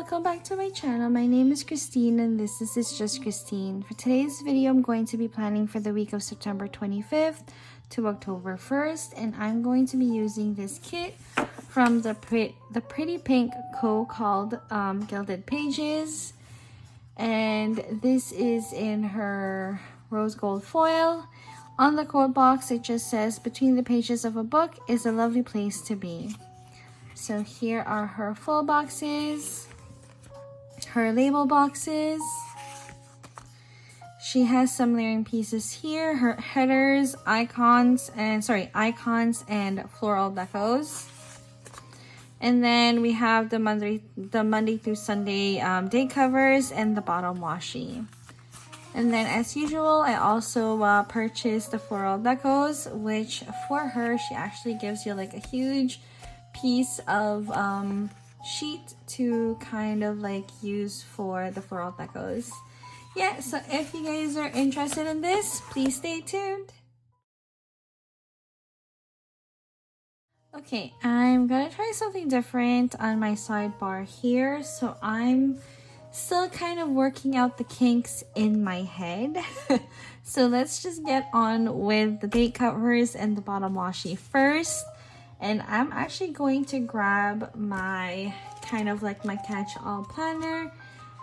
welcome back to my channel. My name is Christine and this is It's Just Christine. For today's video, I'm going to be planning for the week of September 25th to October 1st, and I'm going to be using this kit from the Pretty Pink Co. called Gilded Pages, and this is in her rose gold foil. On the code box, it just says, "Between the pages of a book is a lovely place to be." So here are her full boxes, her label boxes. She has some layering pieces here, her headers, icons and floral decos. And then we have the Monday through Sunday day covers and the bottom washi. And then as usual, I also purchased the floral decos, which for her, she actually gives you like a huge piece of sheet to kind of like use for the floral decos. Yeah, so if you guys are interested in this, please stay tuned. Okay, I'm gonna try something different on my sidebar here. So I'm still kind of working out the kinks in my head. So let's just get on with the date covers and the bottom washi first. And I'm actually going to grab my kind of like my catch-all planner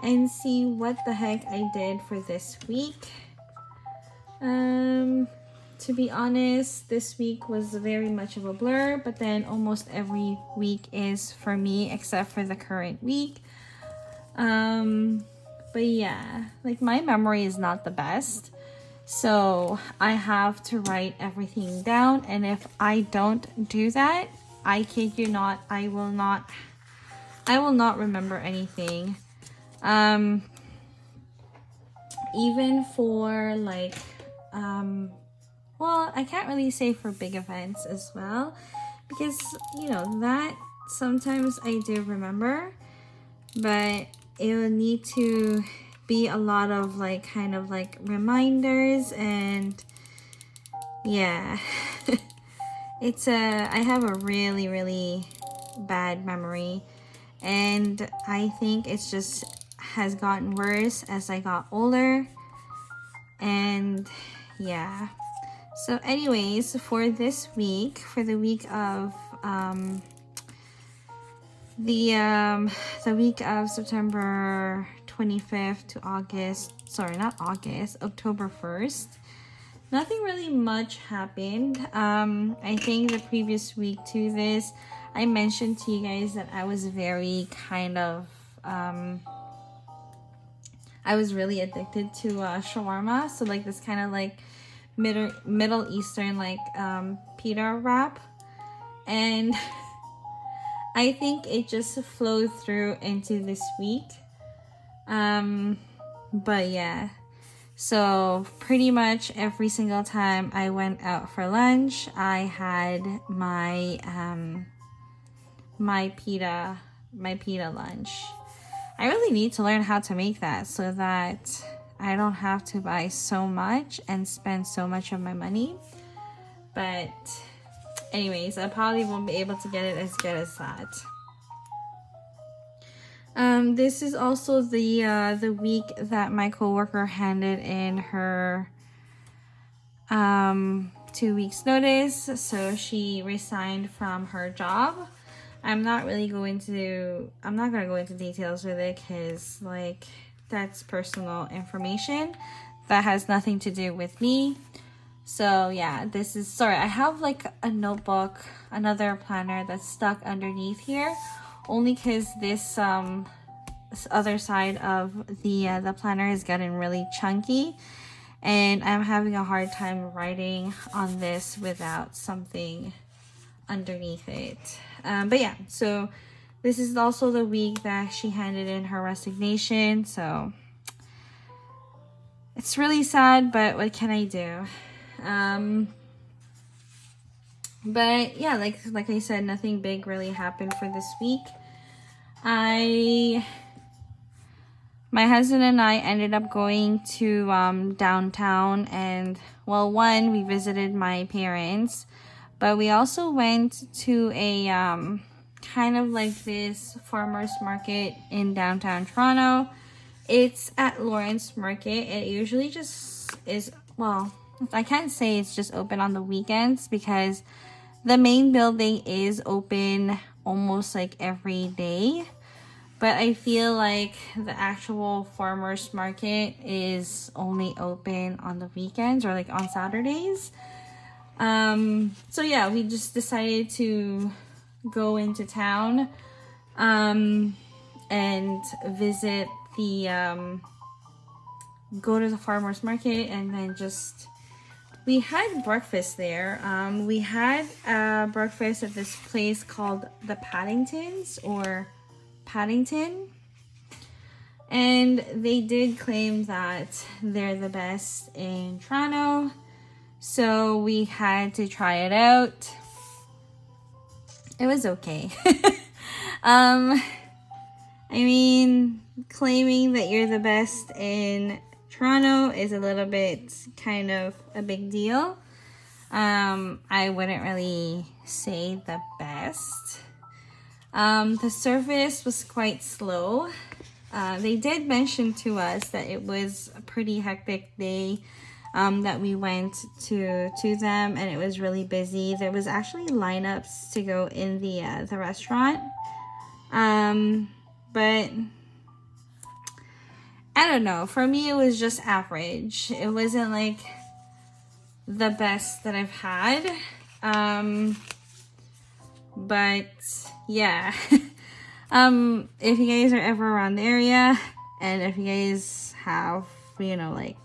and see what the heck I did for this week. To be honest, this week was very much of a blur, but then almost every week is for me except for the current week. But yeah, like my memory is not the best. So I have to write everything down, and if I don't do that, I kid you not, I will not remember anything. Even for like, well, I can't really say for big events as well, because you know that sometimes I do remember, but it will need to be a lot of like kind of like reminders, and yeah. I have a really bad memory, and I think it's just has gotten worse as I got older. And yeah, so anyways, for this week, for the week of the week of September 25th to October 1st, nothing really much happened. I think the previous week to this, I mentioned to you guys that I was very kind of I was really addicted to shawarma, so like this kind of like Middle Eastern like pita wrap, and I think it just flowed through into this week. But yeah, so pretty much every single time I went out for lunch, I had my my pita lunch. I really need to learn how to make that so that I don't have to buy so much and spend so much of my money. But anyways, I probably won't be able to get it as good as that. This is also the week that my coworker handed in her 2 weeks notice, so she resigned from her job. I'm not gonna go into details with it, because like that's personal information that has nothing to do with me. So yeah, I have like a notebook, another planner that's stuck underneath here, only because this other side of the planner is getting really chunky, and I'm having a hard time writing on this without something underneath it. But yeah, so this is also the week that she handed in her resignation, so it's really sad, but what can I do? But yeah, like I said, nothing big really happened for this week. My husband and I ended up going to downtown, and well, one, we visited my parents, but we also went to a kind of like this farmer's market in downtown Toronto. It's at Lawrence Market. It usually just is, well, I can't say it's just open on the weekends because the main building is open almost like every day. But I feel like the actual farmer's market is only open on the weekends or like on Saturdays. So yeah, we just decided to go into town and visit the go to the farmer's market, and then just we had breakfast there. We had breakfast at this place called the Paddingtons or Paddington, and they did claim that they're the best in Toronto, so we had to try it out. It was okay. I mean, claiming that you're the best in Toronto is a little bit kind of a big deal. I wouldn't really say the best. The service was quite slow. They did mention to us that it was a pretty hectic day that we went to them, and it was really busy. There was actually lineups to go in the restaurant. But I don't know. For me, it was just average. It wasn't like the best that I've had. But yeah. If you guys are ever around the area, and if you guys have, you know, like,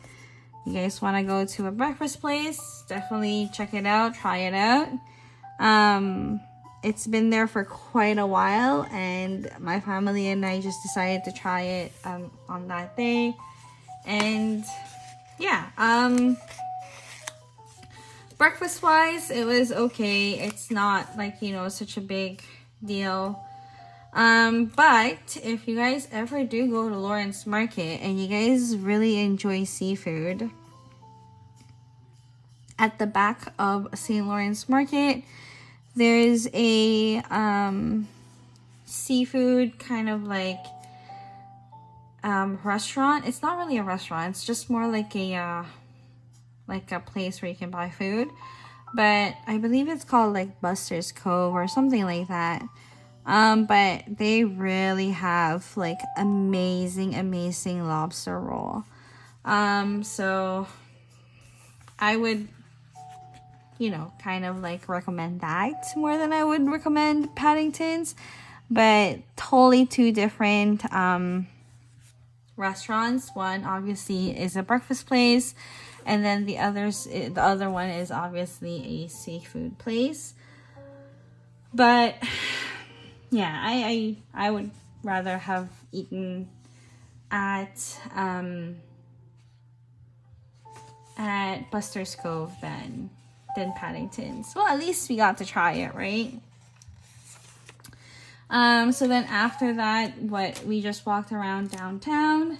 you guys want to go to a breakfast place, definitely check it out, try it out. It's been there for quite a while, and my family and I just decided to try it on that day. And yeah, breakfast wise, it was okay. It's not like, you know, such a big deal. But if you guys ever do go to Lawrence Market and you guys really enjoy seafood, at the back of St. Lawrence Market, there's a seafood kind of like restaurant. It's not really a restaurant. It's just more like a place where you can buy food. But I believe it's called like Buster's Cove or something like that. But they really have like amazing lobster roll. So I would, you know, kind of like recommend that more than I would recommend Paddington's. But totally two different restaurants. One obviously is a breakfast place, and then the other one is obviously a seafood place. But yeah, I would rather have eaten at Buster's Cove than Paddington's. Well, at least we got to try it, right? So then after that, we just walked around downtown.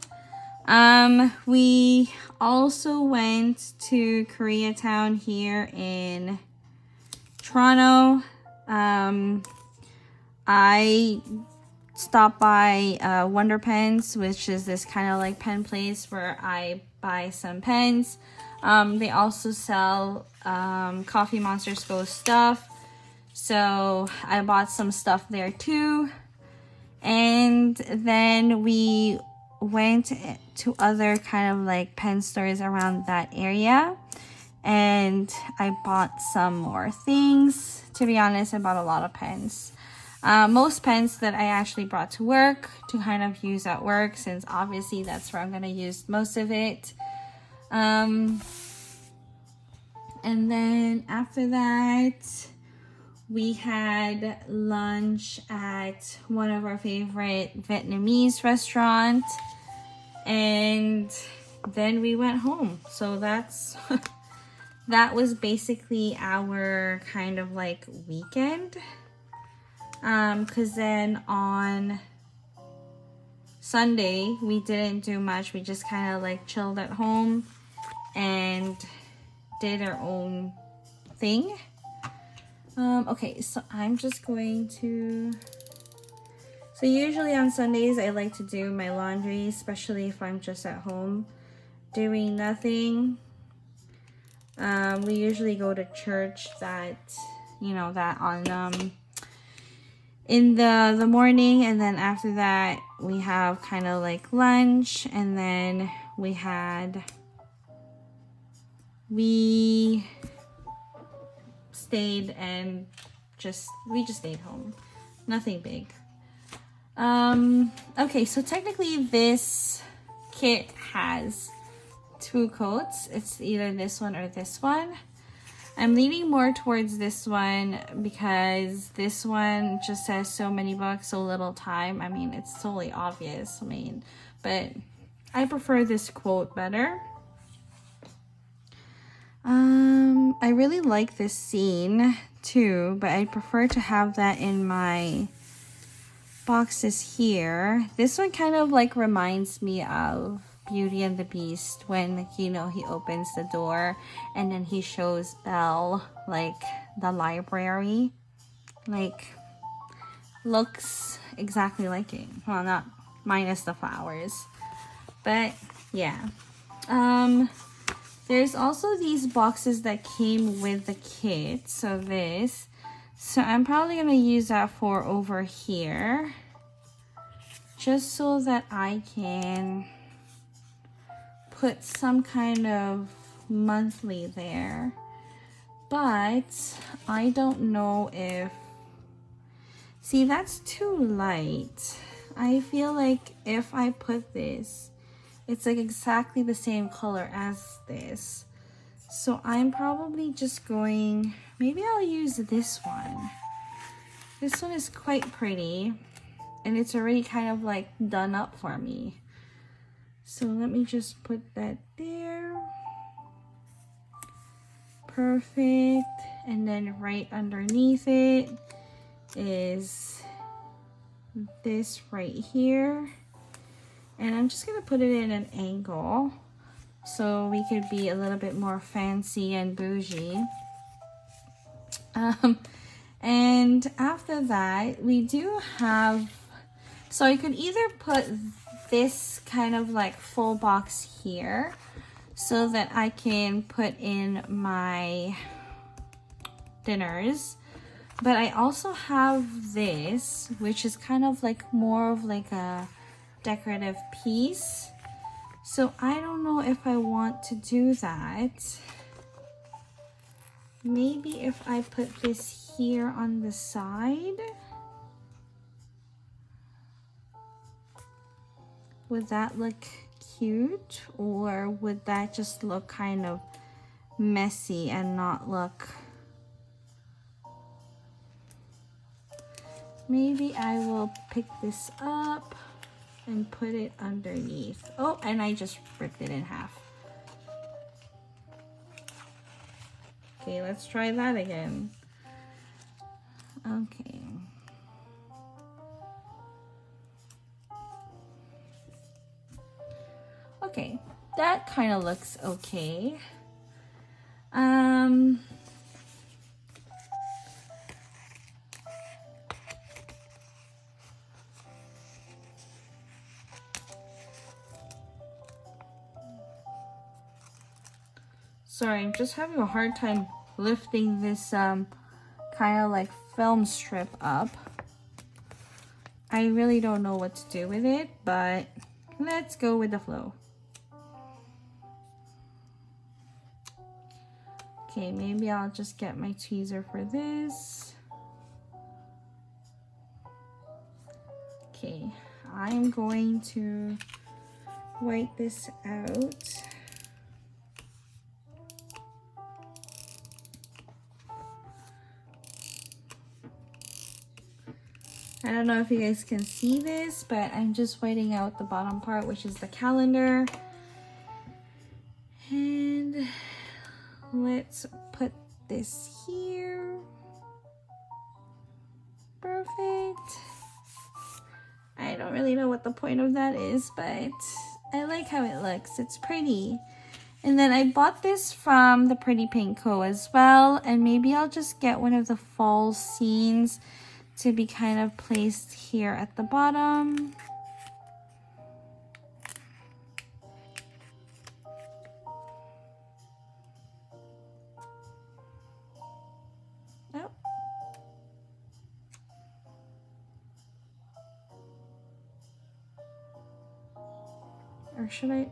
We also went to Koreatown here in Toronto. I stopped by Wonder Pens, which is this kind of like pen place where I buy some pens. They also sell Coffee Monster's Go stuff, so I bought some stuff there too. And then we went to other kind of like pen stores around that area, and I bought some more things. To be honest, I bought a lot of pens. Most pens that I actually brought to work to kind of use at work, since obviously that's where I'm going to use most of it. And then after that, we had lunch at one of our favorite Vietnamese restaurants, and then we went home. So that was basically our kind of like weekend. Because then on Sunday, we didn't do much. We just kind of like chilled at home and did our own thing. Okay, so I'm just going to So usually on Sundays, I like to do my laundry, especially if I'm just at home doing nothing. We usually go to church that on in the morning, and then after that we have kind of like lunch, and then we stayed and we just stayed home. Nothing big. Okay, so technically this kit has 2 coats. It's either this one or this one. I'm leaning more towards this one because this one just says so many books, so little time. I mean, it's totally obvious. But I prefer this quote better. I really like this scene too, but I prefer to have that in my boxes here. This one kind of like reminds me of Beauty and the Beast when, he opens the door and then he shows Belle like the library. Like, looks exactly like it. Well, not minus the flowers, but yeah. There's also these boxes that came with the kit, so I'm probably gonna use that for over here, just so that I can put some kind of monthly there. But I don't know if, see, that's too light. I feel like if I put this, it's like exactly the same color as this. So I'm probably just going, maybe I'll use this one. This one is quite pretty, and it's already kind of like done up for me. So let me just put that there. Perfect. And then right underneath it is this right here. And I'm just gonna put it in an angle so we could be a little bit more fancy and bougie. And after that, we do have, so I could either put this kind of like full box here so that I can put in my dinners, but I also have this, which is kind of like more of like a decorative piece. So I don't know if I want to do that. Maybe if I put this here on the side, would that look cute, or would that just look kind of messy and not look? Maybe I will pick this up and put it underneath. Oh, and I just ripped it in half. Okay, let's try that again. Okay. Okay, that kind of looks okay. Sorry, I'm just having a hard time lifting this kind of like film strip up. I really don't know what to do with it, but let's go with the flow. Okay, maybe I'll just get my tweezer for this. Okay, I'm going to wipe this out. I don't know if you guys can see this, but I'm just whiting out the bottom part, which is the calendar. And let's put this here. Perfect. I don't really know what the point of that is, but I like how it looks. It's pretty. And then I bought this from the Pretty Pink Co. as well. And maybe I'll just get one of the fall scenes to be kind of placed here at the bottom. Or should I?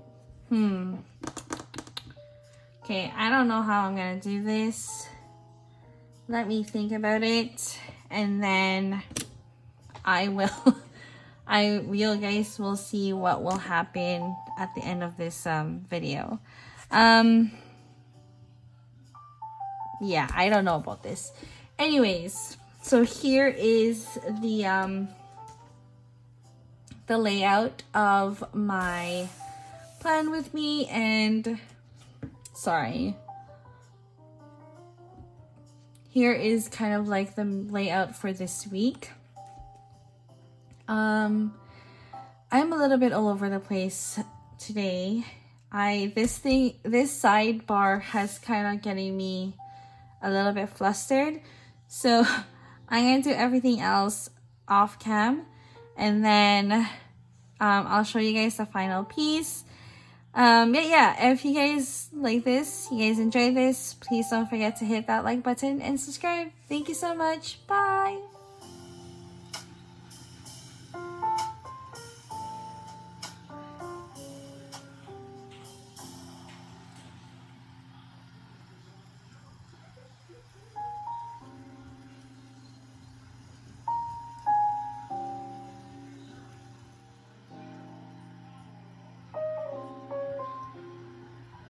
Okay, I don't know how I'm gonna do this. Let me think about it, and then you guys will see what will happen at the end of this video. Yeah, I don't know about this. Anyways, so here is the layout of my plan with me, and sorry, here is kind of like the layout for this week. I'm a little bit all over the place today. This sidebar has kind of getting me a little bit flustered, so I'm gonna do everything else off cam, and then I'll show you guys the final piece. Yeah, if you guys like this, you guys enjoy this, please don't forget to hit that like button and subscribe. Thank you so much. Bye.